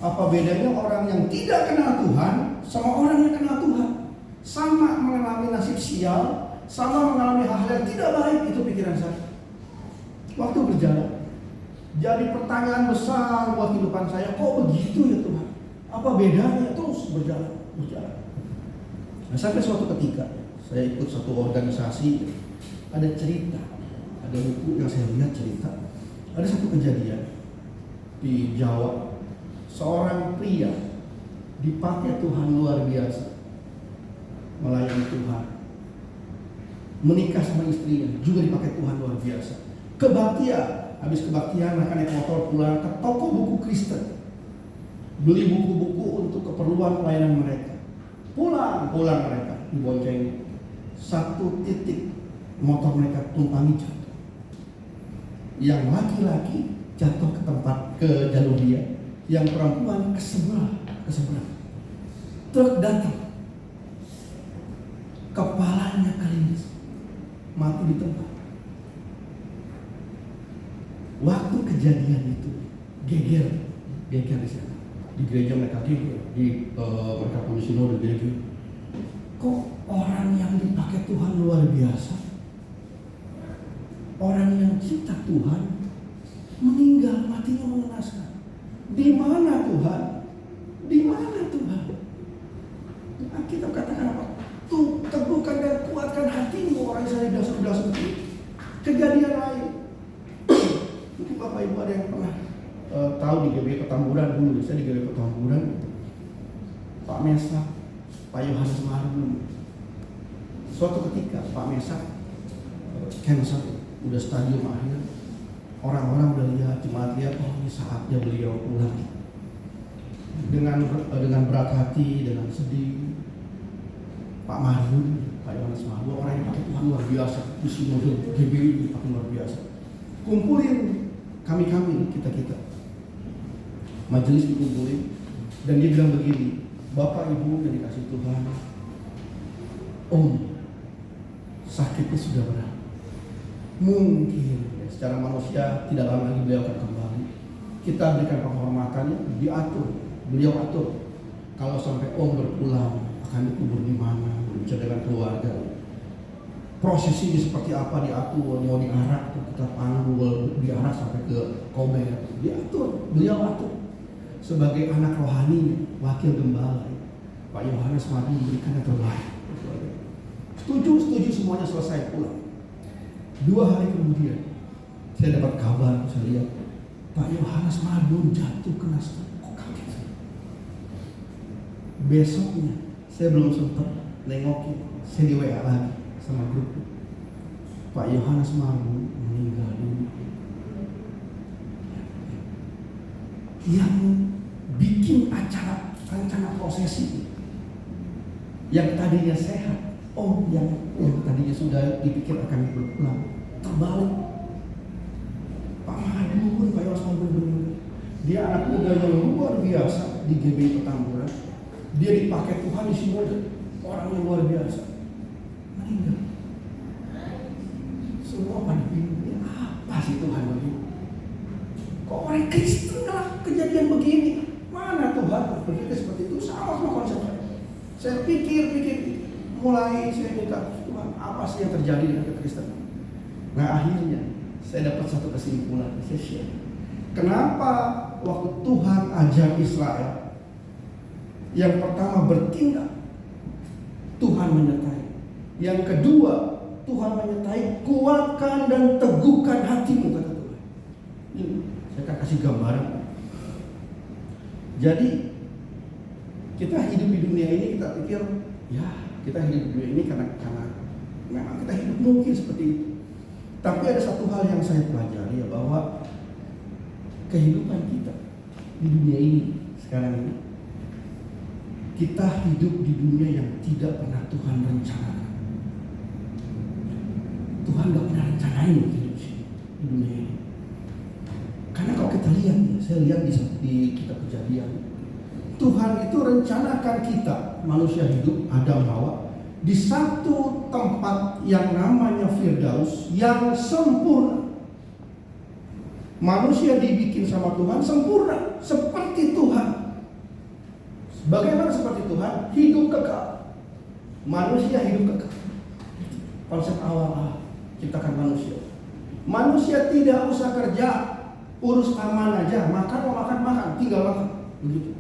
Apa bedanya orang yang tidak kenal Tuhan sama orang yang kenal Tuhan? Sama mengalami nasib sial, sama mengalami hal-hal yang tidak baik, itu pikiran saya. Waktu berjalan, jadi pertanyaan besar buat kehidupan saya, kok begitu ya Tuhan? Apa bedanya? Terus berjalan. Nah, sampai suatu ketika saya ikut satu organisasi, ada cerita, ada buku yang saya lihat cerita, ada satu kejadian di Jawa, seorang pria dipakai Tuhan luar biasa, melayani Tuhan, menikah sama istrinya, juga dipakai Tuhan luar biasa. Kebaktian, habis kebaktian mereka naik motor pulang ke toko buku Kristen, beli buku-buku untuk keperluan pelayanan mereka. Pulang mereka dibonceng. Satu titik motor mereka tumpangi jatuh. Yang laki-laki jatuh ke jalur dia, yang perempuan ke sebelah. Truk datang, kepalanya kelinis, mati di tempat. Waktu kejadian itu geger di sana. Di gereja mereka geger, mereka punya sinode geger. Kok orang yang dipakai Tuhan luar biasa, orang yang cinta Tuhan, meninggal, matinya mengenaskan. Di mana Tuhan? Di mana Tuhan? Kita katakan apa? Tuh, teguhkan dan kuatkan hatimu orang Israel bilang seperti itu. Kejadian lain. Mungkin Bapak Ibu ada yang pernah tahu di GBI Petamburan dulu. Saya di GBI Petamburan, Pak Mesak, Pak Yohanes Marbu. Suatu ketika Pak Mesak cancer, udah stadium akhir. Orang-orang udah lihat, jemaat lihat, oh ini saatnya beliau pulang. Dengan berat hati, dengan sedih, Pak Marbu, Pak Yohanes Marbu, orang yang pakai Tuhan luar biasa, di sinode GBI dipakai luar biasa. Kumpulin kami, kita majelis dikumpulin, dan dia bilang begini, Bapak Ibu yang dikasih Tuhan, Om, sakitnya sudah berat. Mungkin secara manusia tidak lama lagi beliau akan kembali. Kita berikan penghormatannya, beliau atur. Kalau sampai Om berpulang, akan dikubur di mana, berbicara dengan keluarga. Prosesinya seperti apa diatur, mau diarak kita panggul, diarak sampai ke Kobe, diatur, beliau atur. Sebagai anak rohani, wakil gembala, Pak Yohanes Marbu memberikan yang terbaik. Setuju semuanya selesai pulang. 2 hari kemudian, saya dapat kabar, saya lihat Pak Yohanes Marbu jatuh kena stroke. Kok kaget saya? Besoknya, saya belum sempat nengokin, saya di WA lagi sama grup. Pak Yohanes Marbu meninggal dunia. Yang bikin acara rencana prosesi yang tadinya sehat, yang tadinya sudah dipikir akan berpulang, terbalik. Pak Marbu, Pak Yohanes Marbu benar. Dia anak muda yang luar biasa di GBI Petamburan. Dia dipakai Tuhan di sinode, orang yang luar biasa. Meninggal. Semua pada bingung, apa sih Tuhan begini? Kok orang Kristen lah kejadian begini? Mana Tuhan berpikir seperti itu? Sama konsep saya. Saya pikir, mulai saya minta Tuhan, apa sih yang terjadi dengan kekristenan? Nah akhirnya saya dapat satu kesimpulan, saya share. Kenapa waktu Tuhan ajak Israel, yang pertama bertindak, Tuhan menyertai. Yang kedua, Tuhan menyertai, kuatkan dan teguhkan hatimu, kata Tuhan. Ini saya akan kasih gambaran. Jadi kita hidup di dunia ini, kita pikir ya kita hidup di dunia ini karena memang kita hidup mungkin seperti itu. Tapi ada satu hal yang saya pelajari, ya, bahwa kehidupan kita di dunia ini sekarang ini, kita hidup di dunia yang tidak pernah Tuhan rencanakan. Tuhan gak pernah rencanain hidup di dunia ini. Karena kalau kita lihat, saya lihat di kitab Kejadian, Tuhan itu rencanakan kita manusia hidup, Adam Hawa, di satu tempat yang namanya Firdaus yang sempurna. Manusia dibikin sama Tuhan sempurna seperti Tuhan. Bagaimana seperti Tuhan? Hidup kekal. Manusia hidup kekal. Konsep awal ciptakan manusia. Manusia tidak usah kerja, urus aman aja, makan mau makan, tinggal makan. Begitu.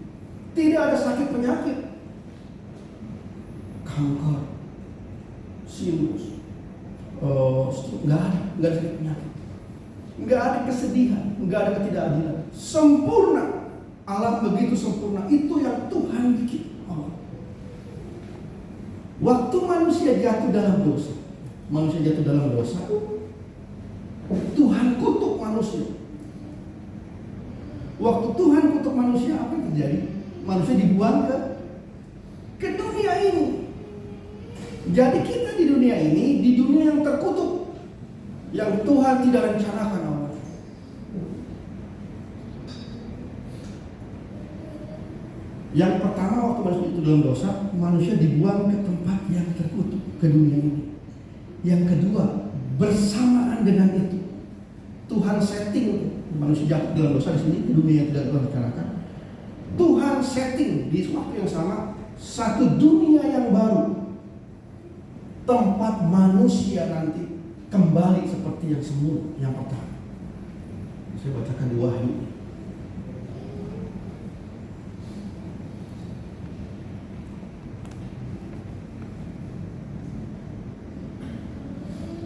Tidak ada sakit penyakit, kanker, sinus, nggak ada sakit penyakit, nggak ada kesedihan, nggak ada ketidakadilan. Sempurna. Alam begitu sempurna, itu yang Tuhan bikin. Waktu manusia jatuh dalam dosa, Tuhan kutuk manusia. Waktu Tuhan kutuk manusia, apa yang terjadi? Manusia dibuang ke dunia ini. Jadi kita di dunia ini, di dunia yang terkutuk, yang Tuhan tidak rencanakan awalnya. Yang pertama, waktu manusia itu dalam dosa, manusia dibuang ke tempat yang terkutuk, ke dunia ini. Yang kedua, bersamaan dengan itu, Tuhan setting manusia jatuh dalam dosa di sini, di dunia yang tidak Tuhan rencanakan. Tuhan setting di waktu yang sama satu dunia yang baru, tempat manusia nanti kembali seperti yang semula, yang pertama. Saya bacakan di Wahyu.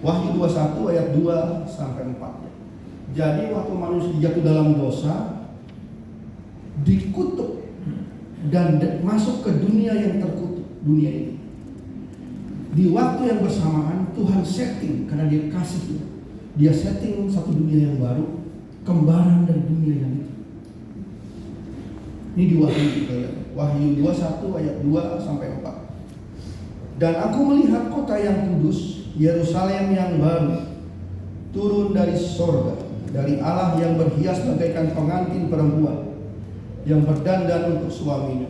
Wahyu 21 ayat 2 sampai 4. Jadi waktu manusia jatuh dalam dosa, dikutuk dan masuk ke dunia yang terkutuk, dunia ini. Di waktu yang bersamaan Tuhan setting, karena Dia kasih kita, Dia setting satu dunia yang baru, kembaran dari dunia yang itu. Ini di Wahyu kita lihat. Wahyu 21 ayat 2 sampai 4. Dan aku melihat kota yang kudus, Yerusalem yang baru, turun dari sorga, dari Allah yang berhias bagaikan pengantin perempuan yang berdandan untuk suaminya.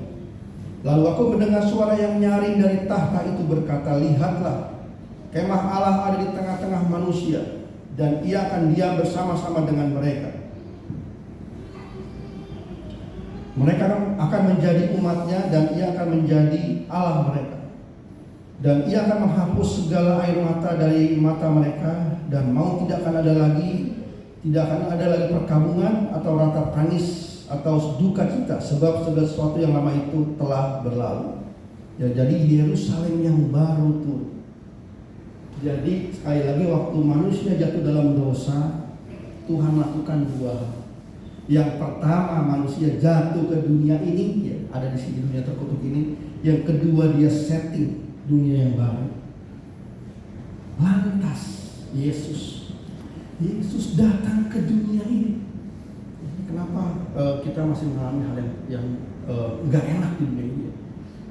Lalu aku mendengar suara yang nyaring dari tahta itu berkata, lihatlah, kemah Allah ada di tengah-tengah manusia, dan Ia akan diam bersama-sama dengan mereka. Mereka akan menjadi umatnya, dan Ia akan menjadi Allah mereka. Dan Ia akan menghapus segala air mata dari mata mereka, dan maut tidak akan ada lagi, tidak akan ada lagi perkabungan atau ratap tangis atau duka cita, sebab segala sesuatu yang lama itu telah berlalu. Ya, jadi Yerusalem yang baru turun. Jadi sekali lagi waktu manusia jatuh dalam dosa, Tuhan lakukan dua hal. Yang pertama, manusia jatuh ke dunia ini, ya, ada di sini dunia terkutuk ini. Yang kedua, Dia setting dunia yang baru. Lantas Yesus datang ke dunia ini. Kenapa kita masih mengalami hal yang nggak enak di dunia ini?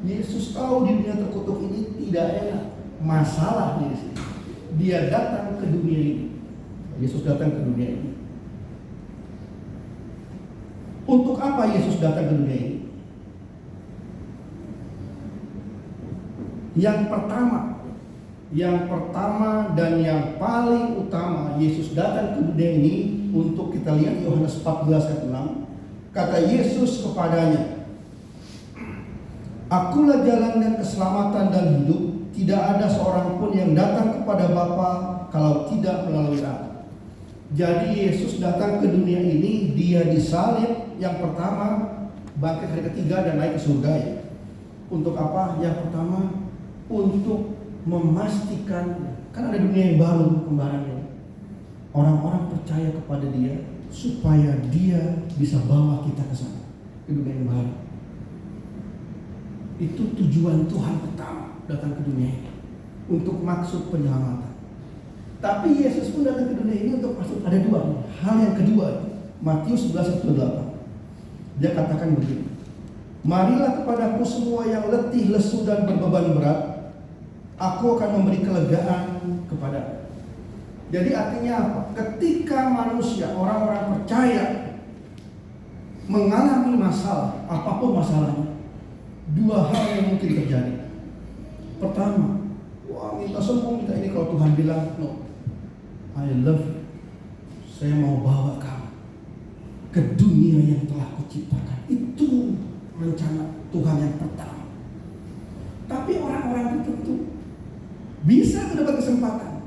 Yesus tahu di dunia terkutuk ini tidak enak, masalah di sini. Dia datang ke dunia ini. Yesus datang ke dunia ini. Untuk apa Yesus datang ke dunia ini? Yang pertama dan yang paling utama, Yesus datang ke dunia ini untuk kita lihat Yohanes 14 ayat 6. Kata Yesus kepadanya, Akulah jalan dan keselamatan dan hidup. Tidak ada seorang pun yang datang kepada Bapa kalau tidak melalui Aku. Jadi Yesus datang ke dunia ini, Dia disalib. Yang pertama, bangkit hari ketiga dan naik ke surga. Ya. Untuk apa? Yang pertama, untuk memastikan, kan ada dunia yang baru kembarannya. Orang-orang percaya kepada Dia supaya Dia bisa bawa kita ke sana, ke dunia yang baru. Itu tujuan Tuhan pertama datang ke dunia ini, untuk maksud penyelamatan. Tapi Yesus pun datang ke dunia ini untuk maksud, ada dua hal. Yang kedua, Matius 11 ayat 28. Dia katakan begini, marilah kepadaku semua yang letih, lesu dan berbeban berat, Aku akan memberi kelegaan kepada. Jadi artinya apa? Ketika manusia, orang-orang percaya mengalami masalah, apapun masalahnya, dua hal yang mungkin terjadi. Pertama, wah minta sembuh, minta ini. Kalau Tuhan bilang, no, I love you, saya mau bawa kamu ke dunia yang telah kuciptakan. Itu rencana Tuhan yang pertama. Tapi orang-orang tertentu bisa mendapat kesempatan.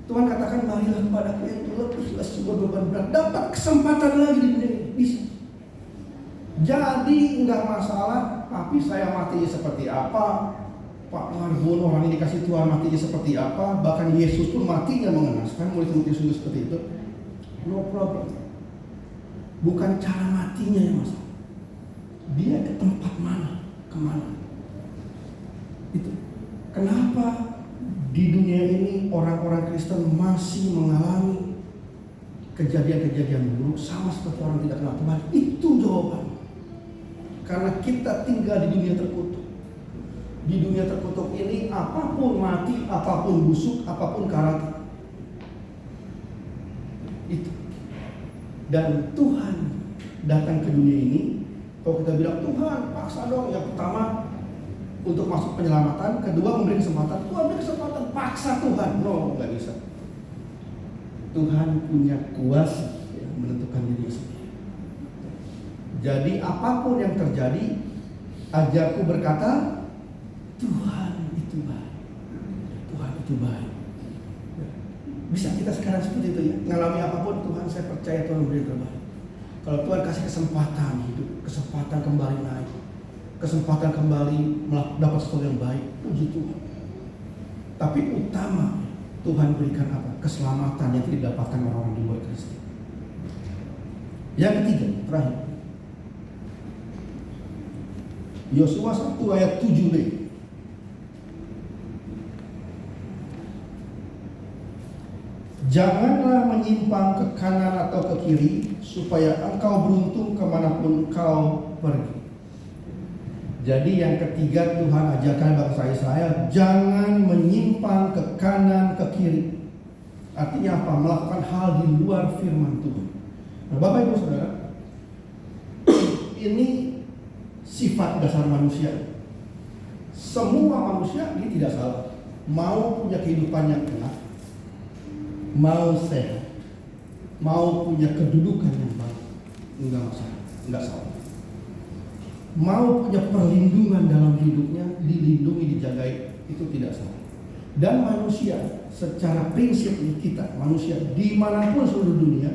Tuhan katakan, marilah kepadaku yang letih, lesu, berbeban berat. Dapat kesempatan lagi di dunia ini. Bisa. Jadi enggak masalah, tapi saya matinya seperti apa, Pak Marbun orang ini dikasih Tuhan matinya seperti apa, bahkan Yesus pun matinya mengenaskan, mulai Timotius seperti itu. No problem. Bukan cara matinya yang masalah. Dia ke tempat mana, kemana. Itu. Kenapa di dunia ini orang-orang Kristen masih mengalami kejadian-kejadian buruk sama seperti orang tidak kenal Tuhan? Itu jawaban. Karena kita tinggal di dunia terkutuk. Di dunia terkutuk ini apapun mati, apapun busuk, apapun karat. Itu. Dan Tuhan datang ke dunia ini. Kalau kita bilang, Tuhan paksa dong. Yang pertama, untuk masuk penyelamatan. Kedua, memberi kesempatan. Tuhan beri kesempatan, paksa Tuhan. No, nggak bisa. Tuhan punya kuasa ya, menentukan diri sendiri. Jadi apapun yang terjadi, ajarku berkata, Tuhan itu baik. Tuhan itu baik. Bisa kita sekarang seperti itu ya. Ngalami apapun Tuhan, saya percaya Tuhan beri terbaik. Kalau Tuhan kasih kesempatan hidup, kesempatan kembali naik, kesempatan kembali dapat sesuatu yang baik, puji Tuhan. Tapi utama Tuhan berikan apa? Keselamatan yang didapatkan orang-orang di luar Kristen. Yang ketiga, terakhir. Yosua 1 ayat 7b. Janganlah menyimpang ke kanan atau ke kiri, supaya engkau beruntung kemanapun engkau pergi. Jadi yang ketiga, Tuhan ajarkan bangsa Israel, jangan menyimpang ke kanan ke kiri. Artinya apa? Melakukan hal di luar firman Tuhan. Nah, Bapak Ibu Saudara, ini sifat dasar manusia. Semua manusia ini tidak salah, mau punya kehidupan yang enak, mau sehat, mau punya kedudukan yang baik, enggak masalah, enggak salah. Mau punya perlindungan dalam hidupnya, dilindungi, dijagai, itu tidak salah. Dan manusia secara prinsip kita, manusia dimanapun seluruh dunia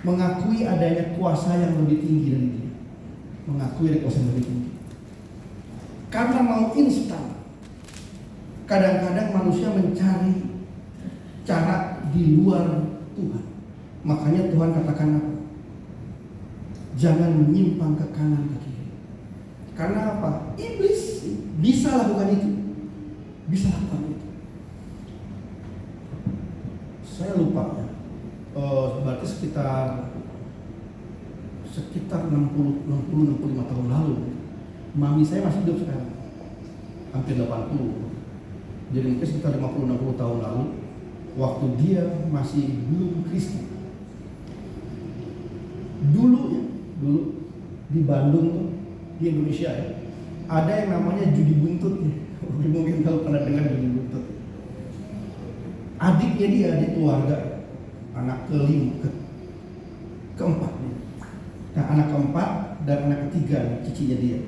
mengakui adanya kuasa yang lebih tinggi dari dia, mengakui ada kuasa yang lebih tinggi. Karena mau instan, kadang-kadang manusia mencari cara di luar Tuhan. Makanya Tuhan katakan apa? Jangan menyimpang ke kanan ke kiri. Karena apa? Iblis bisa lakukan itu. Bisa lakukan itu. Saya lupa ya. Berarti sekitar 60-65 tahun lalu. Mami saya masih hidup sekarang. Hampir 80. Jadi mungkin sekitar 50-60 tahun lalu, waktu dia masih belum Kristen. Dulu di Bandung tuh, di Indonesia ya, ada yang namanya judi buntut nih. Mungkin kalau pernah dengar judi buntut. Adiknya dia, adik keluarga, anak keempat nih. Nah, anak keempat dan anak ketiga nih, cicinya dia.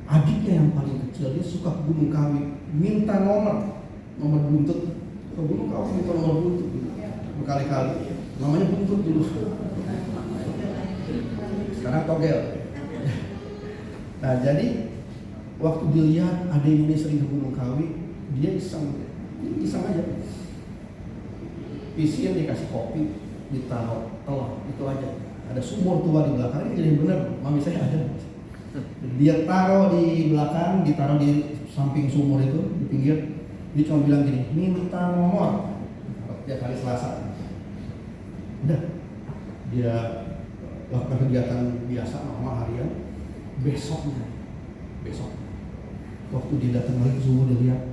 Adiknya yang paling kecil, dia suka ke Gunung Kawi, minta nomor buntut. Ke Gunung Kawi minta nomor buntut berkali-kali. Namanya buntut dulu. Sekarang togel. Nah, jadi waktu dilihat adik ini sering ke Gunung Kawi, dia iseng aja. Isian dikasih kopi, ditaruh telur, itu aja. Ada sumur tua di belakang, ini jadi bener, mami saya ada. Dia taruh di belakang, ditaruh di samping sumur itu, di pinggir. Dia cuma bilang gini, minta nomor. Tiap hari Selasa. Udah, dia lakukan kegiatan biasa, normal harian. Besoknya, waktu dia datang lagi ke sumur, dia lihat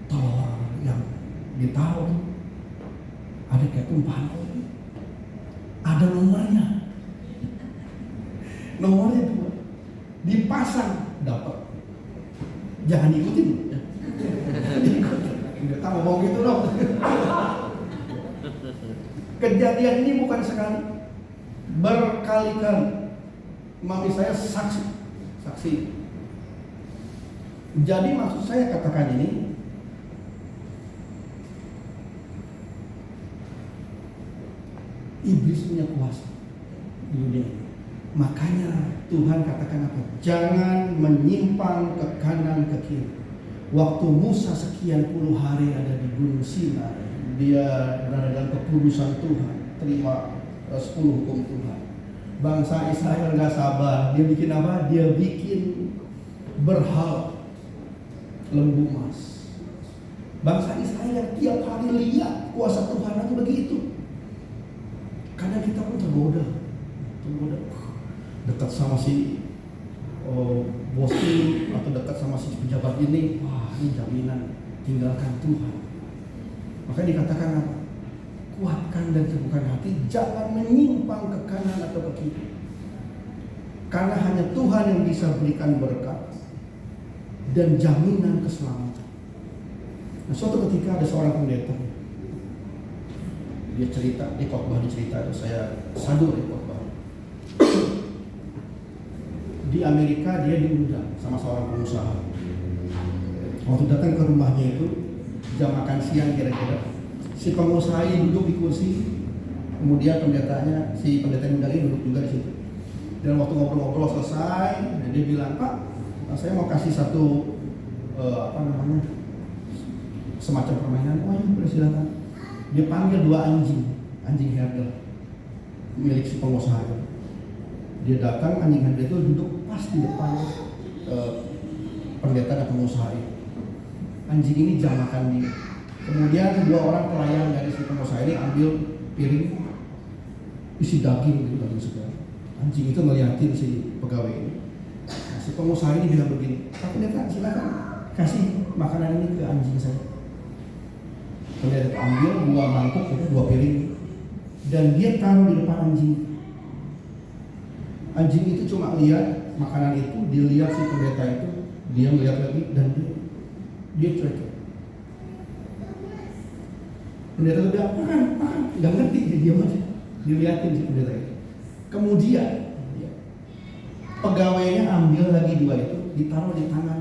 telur yang ditaruh ada kayak tumpahan kopi, ada nomornya 2 dipasang, dapat. Jangan ikutin ya. Nggak tahu ngomong gitu dong. Kejadian ini bukan sekali, berkali-kali. Mami saya saksi. Jadi maksud saya katakan ini, iblis punya kuasa di dunia ini. Makanya Tuhan katakan apa? Jangan menyimpang ke kanan ke kiri. Waktu Musa sekian puluh hari ada di Gunung Sinai, dia berada dalam kekudusan Tuhan, terima 10 hukum Tuhan. Bangsa Israel nggak sabar, dia bikin apa? Dia bikin berhala lembu emas. Bangsa Israel yang tiap hari lihat kuasa Tuhan aja begitu. Karena kita pun tergoda, dekat sama si bos ini atau dekat sama si pejabat ini, wah ini jaminan tinggalkan Tuhan. Makanya dikatakan apa? Kuatkan dan teguhkan hati, jangan menyimpang ke kanan atau ke kiri. Karena hanya Tuhan yang bisa berikan berkat dan jaminan keselamatan. Nah, suatu ketika ada seorang pendeta, dia cerita, di khotbah cerita itu saya sadur di khotbah. Di Amerika dia diundang sama seorang pengusaha. Waktu datang ke rumahnya itu, jam makan siang kira-kira. Si pengusaha ini duduk di kursi, kemudian si pendeta muda ini duduk juga di situ. Dan waktu ngobrol-ngobrol selesai, dia bilang, "Pak, saya mau kasih satu semacam permainan." "Oh ya, boleh silakan." Dia panggil 2 anjing herdel milik si pengusaha itu. Dia datang, anjing herdel itu duduk pas di depan pendeta dan pengusaha itu. Anjing ini jam makan dia. Kemudian 2 orang pelayan dari si pengusaha ini ambil piring isi daging gitu, daging segar. Anjing itu ngeliatin si pegawai ini. Nah, si pengusaha ini bilang begini, "Pak pendeta, silakan kasih makanan ini ke anjing saya." Pendeta itu ambil 2 mangkuk, 2 piring, dan dia taruh di depan anjing. Anjing itu cuma lihat makanan itu, dia lihat si pendeta itu, dia melihat lagi, dan dia cuek. Pendeta itu bilang, makan, nggak ngerti, dia diam aja, dilihatin si pendeta itu. Kemudian pegawainya ambil lagi 2 itu, ditaruh di tangan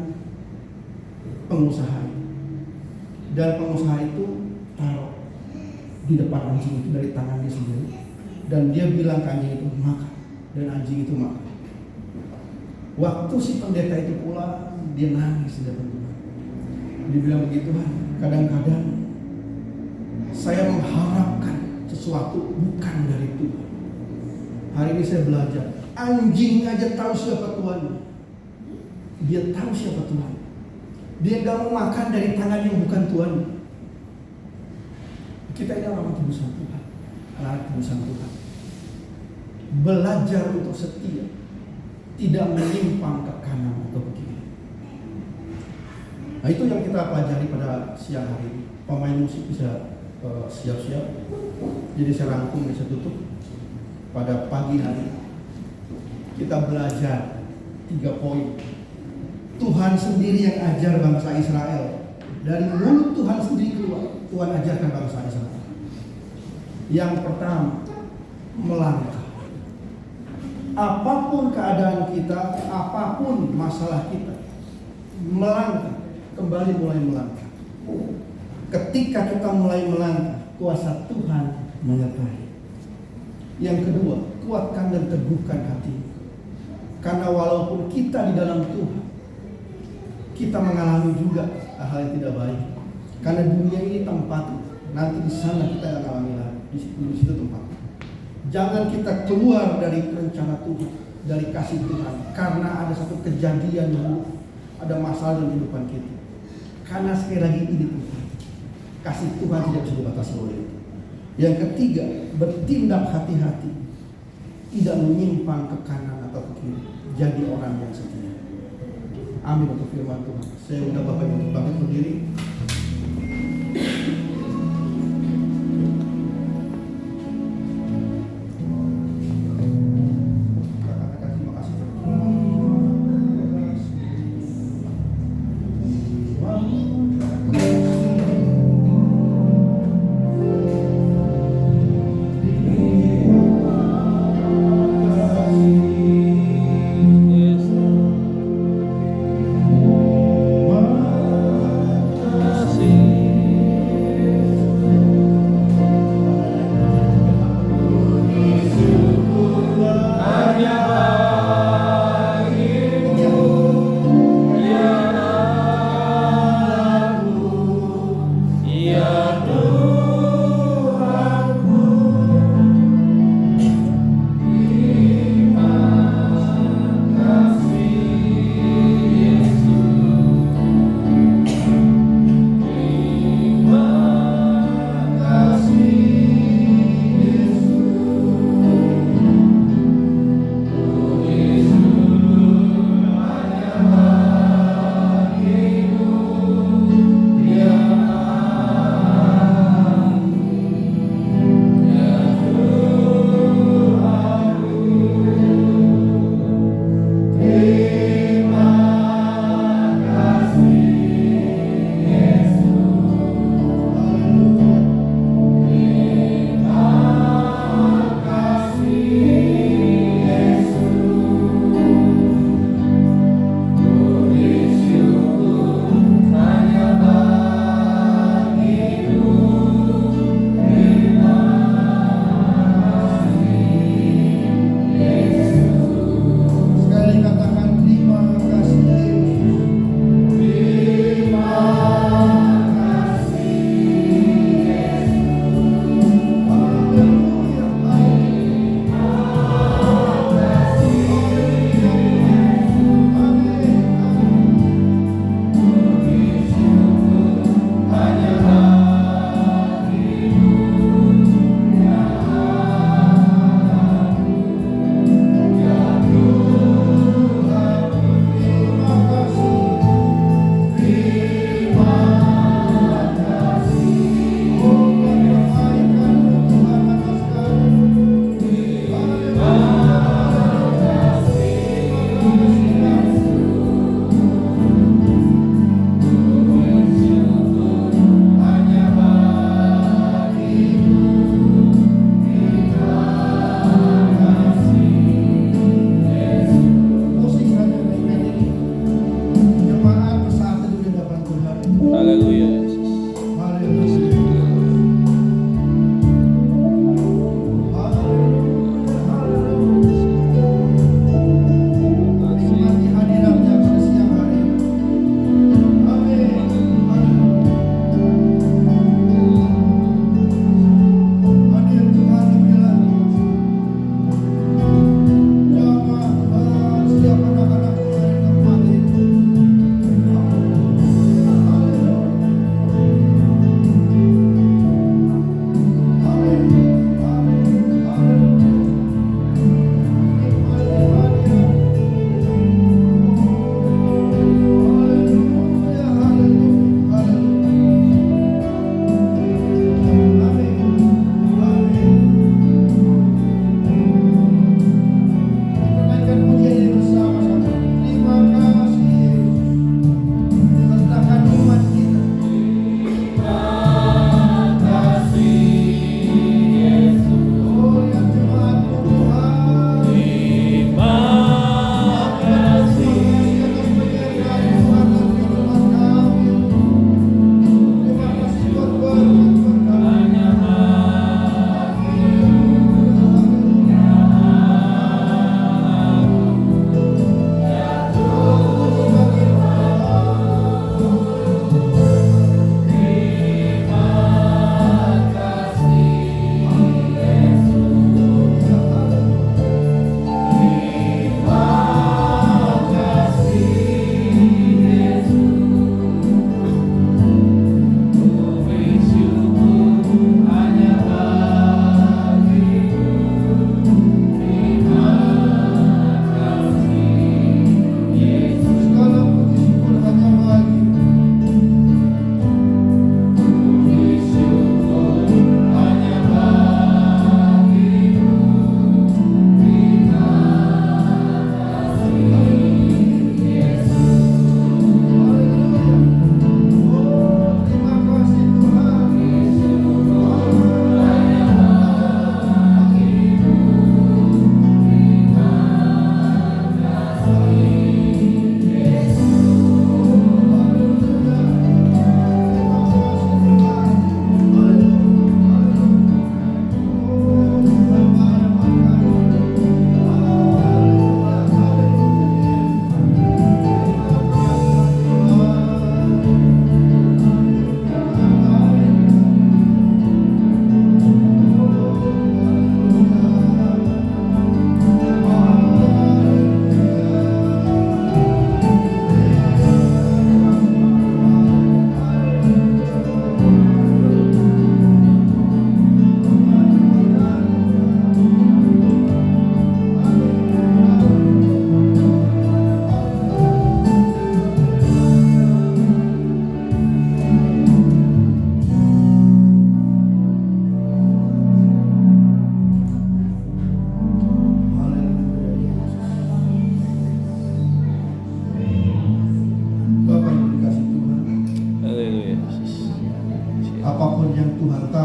pengusaha, dan pengusaha itu taruh di depan anjing itu dari tangan dia sendiri, dan dia bilang ke anjing itu makan, dan anjing itu makan. Waktu si pendeta itu pulang, dia nangis di depan Tuhan. Dia bilang begitu, "Tuhan, kadang-kadang saya mengharapkan sesuatu bukan dari Tuhan. Hari ini saya belajar, anjing aja tahu siapa Tuhan. Dia tahu siapa Tuhan. Dia gak mau makan dari tangan yang bukan Tuhan." Kita ini orang tebusan Tuhan, anak tebusan Tuhan. Belajar untuk setia, tidak menyimpang ke kanan atau ke kiri. Nah, itu yang kita pelajari pada siang hari ini. Pemain musik bisa siap-siap. Jadi saya rangkum, bisa tutup. Pada pagi hari kita belajar 3 poin. Tuhan sendiri yang ajar bangsa Israel. Dari mulut Tuhan sendiri keluar, Tuhan ajarkan bangsa Israel. Yang pertama, melangkah. Apapun keadaan kita, apapun masalah kita, melangkah, kembali mulai melangkah. Ketika kita mulai melangkah, kuasa Tuhan menyertai. Yang kedua, kuatkan dan teguhkan hati. Karena walaupun kita di dalam Tuhan, kita mengalami juga hal yang tidak baik. Karena dunia ini tempat, nanti di sana kita akan alami lagi. Di situ tempat. Jangan kita keluar dari rencana Tuhan, dari kasih Tuhan, karena ada satu kejadian dulu, ada masalah dalam kehidupan kita. Karena sekali lagi ini Tuhan, kasih Tuhan tidak bisa dibatasi oleh itu. Yang ketiga, bertindak hati-hati, tidak menyimpang ke kanan atau ke kiri. Jadi orang yang setia. Amin untuk firman Tuhan. Saya undang Bapak Ibu untuk bangkit berdiri.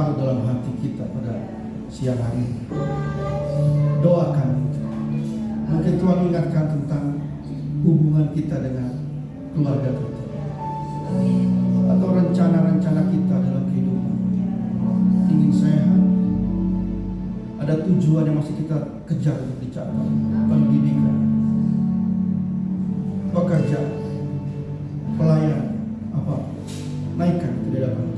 taruh dalam hati kita pada siang hari ini. Doakan itu. Mungkin Tuhan ingatkan tentang hubungan kita dengan keluarga kita, atau rencana-rencana kita dalam kehidupan. Ingin sehat, ada tujuan yang masih kita kejar untuk dicapai, pendidikan, pekerja, pelayan, apa, naikkan itu di hadapan Tuhan.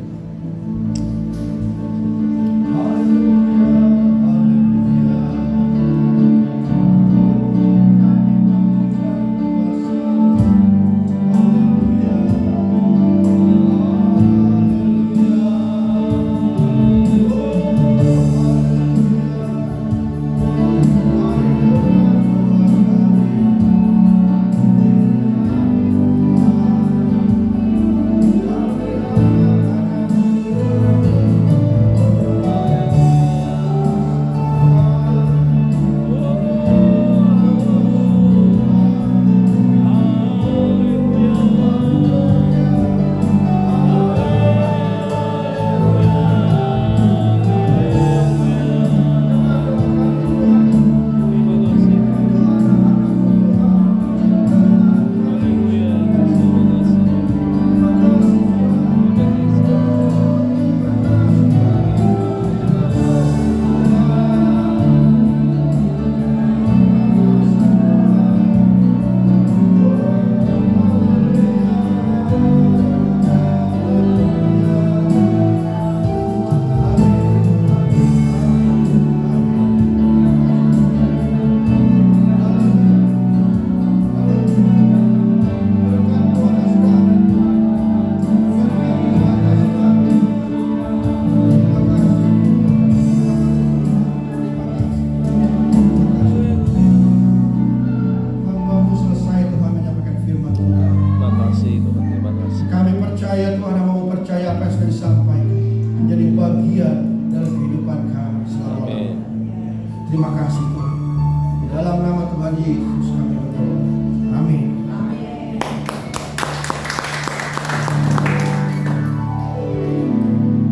Terima kasih Tuhan. Di dalam nama Tuhan Yesus kami